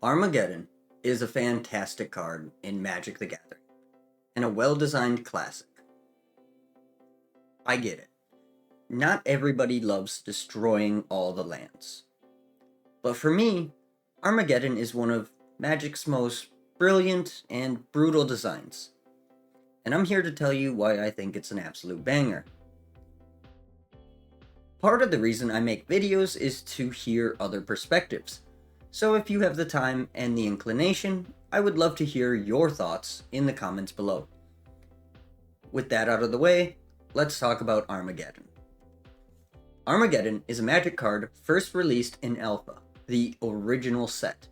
Armageddon is a fantastic card in Magic the Gathering, and a well-designed classic. I get it. Not everybody loves destroying all the lands. But for me, Armageddon is one of Magic's most brilliant and brutal designs. And I'm here to tell you why I think it's an absolute banger. Part of the reason I make videos is to hear other perspectives. So if you have the time and the inclination, I would love to hear your thoughts in the comments below. With that out of the way, let's talk about Armageddon. Armageddon is a Magic card first released in Alpha, the original set.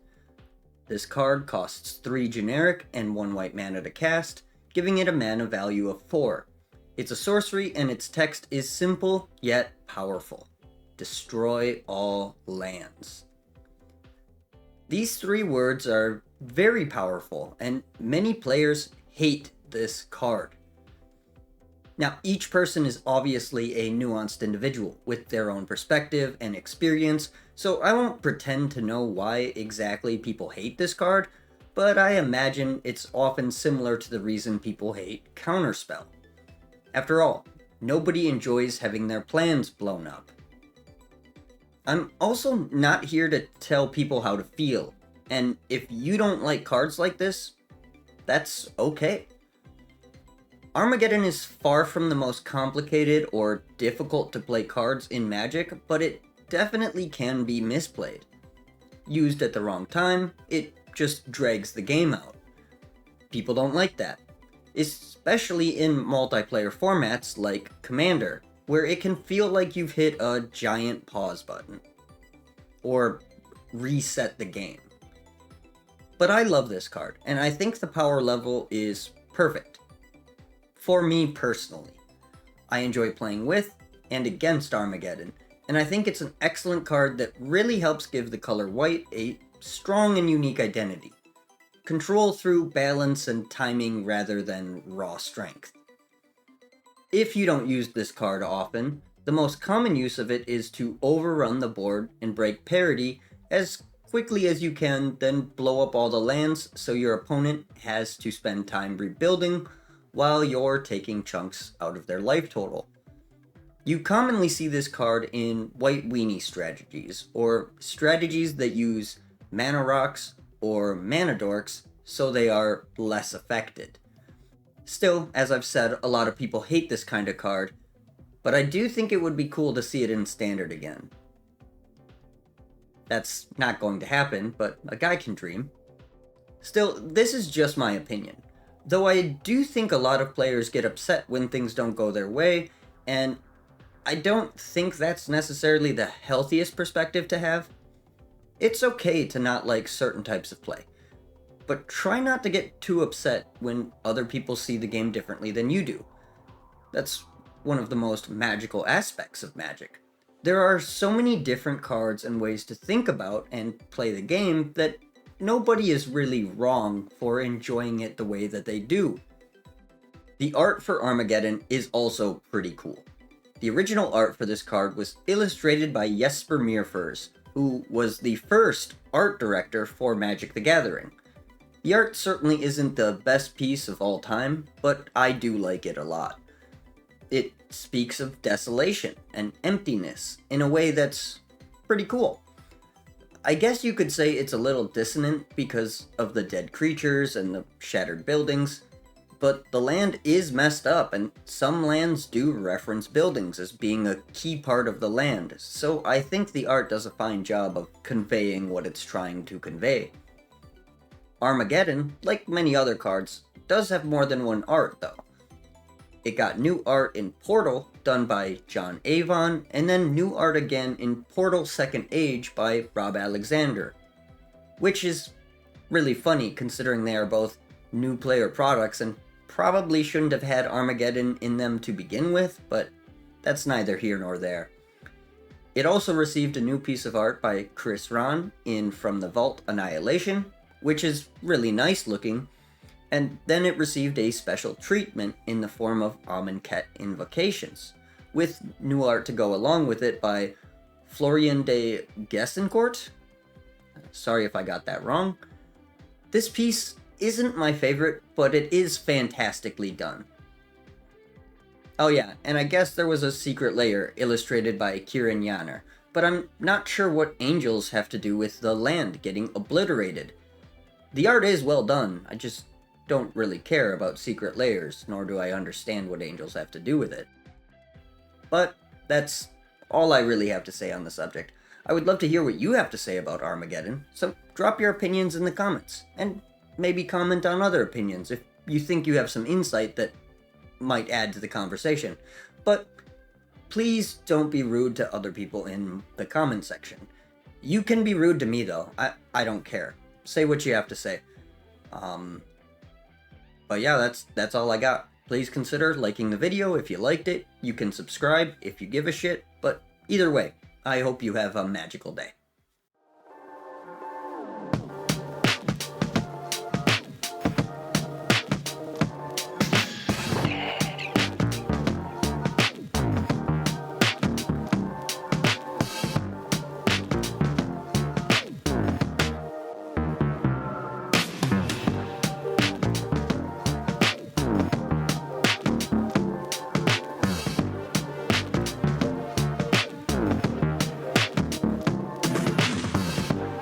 This card costs 3 generic and 1 white mana to cast, giving it a mana value of 4. It's a sorcery and its text is simple yet powerful. Destroy all lands. These 3 words are very powerful and many players hate this card. Now, each person is obviously a nuanced individual with their own perspective and experience, so I won't pretend to know why exactly people hate this card, but I imagine it's often similar to the reason people hate Counterspell. After all, nobody enjoys having their plans blown up. I'm also not here to tell people how to feel, and if you don't like cards like this, that's okay. Armageddon is far from the most complicated or difficult to play cards in Magic, but it definitely can be misplayed. Used at the wrong time, it just drags the game out. People don't like that, especially in multiplayer formats like Commander, where it can feel like you've hit a giant pause button, or reset the game. But I love this card, and I think the power level is perfect. For me personally, I enjoy playing with and against Armageddon, and I think it's an excellent card that really helps give the color white a strong and unique identity. Control through balance and timing rather than raw strength. If you don't use this card often, the most common use of it is to overrun the board and break parity as quickly as you can, then blow up all the lands so your opponent has to spend time rebuilding while you're taking chunks out of their life total. You commonly see this card in white weenie strategies, or strategies that use mana rocks or mana dorks so they are less affected. Still, as I've said, a lot of people hate this kind of card, but I do think it would be cool to see it in Standard again. That's not going to happen, but a guy can dream. Still, this is just my opinion. Though I do think a lot of players get upset when things don't go their way, and I don't think that's necessarily the healthiest perspective to have. It's okay to not like certain types of play, but try not to get too upset when other people see the game differently than you do. That's one of the most magical aspects of Magic. There are so many different cards and ways to think about and play the game that nobody is really wrong for enjoying it the way that they do. The art for Armageddon is also pretty cool. The original art for this card was illustrated by Jesper Meerfors, who was the first art director for Magic the Gathering. The art certainly isn't the best piece of all time, but I do like it a lot. It speaks of desolation and emptiness in a way that's pretty cool. I guess you could say it's a little dissonant because of the dead creatures and the shattered buildings, but the land is messed up and some lands do reference buildings as being a key part of the land, so I think the art does a fine job of conveying what it's trying to convey. Armageddon, like many other cards, does have more than one art though. It got new art in Portal, done by John Avon, and then new art again in Portal Second Age by Rob Alexander. Which is really funny considering they are both new player products and probably shouldn't have had Armageddon in them to begin with, but that's neither here nor there. It also received a new piece of art by Chris Ron in From the Vault Annihilation, which is really nice looking, and then it received a special treatment in the form of Amonkhet Invocations, with new art to go along with it by Florian de Gessencourt. sorry if I got that wrong. This piece isn't my favorite, but it is fantastically done. Oh yeah, and I guess there was a secret layer illustrated by Kieran Yanner, but I'm not sure what angels have to do with the land getting obliterated. The art is well done, I just don't really care about secret layers, nor do I understand what angels have to do with it. But that's all I really have to say on the subject. I would love to hear what you have to say about Armageddon, so drop your opinions in the comments, and maybe comment on other opinions if you think you have some insight that might add to the conversation. But please don't be rude to other people in the comment section. You can be rude to me though, I don't care. Say what you have to say. But yeah, that's all I got. Please consider liking the video if you liked it. You can subscribe if you give a shit, but either way, I hope you have a magical day.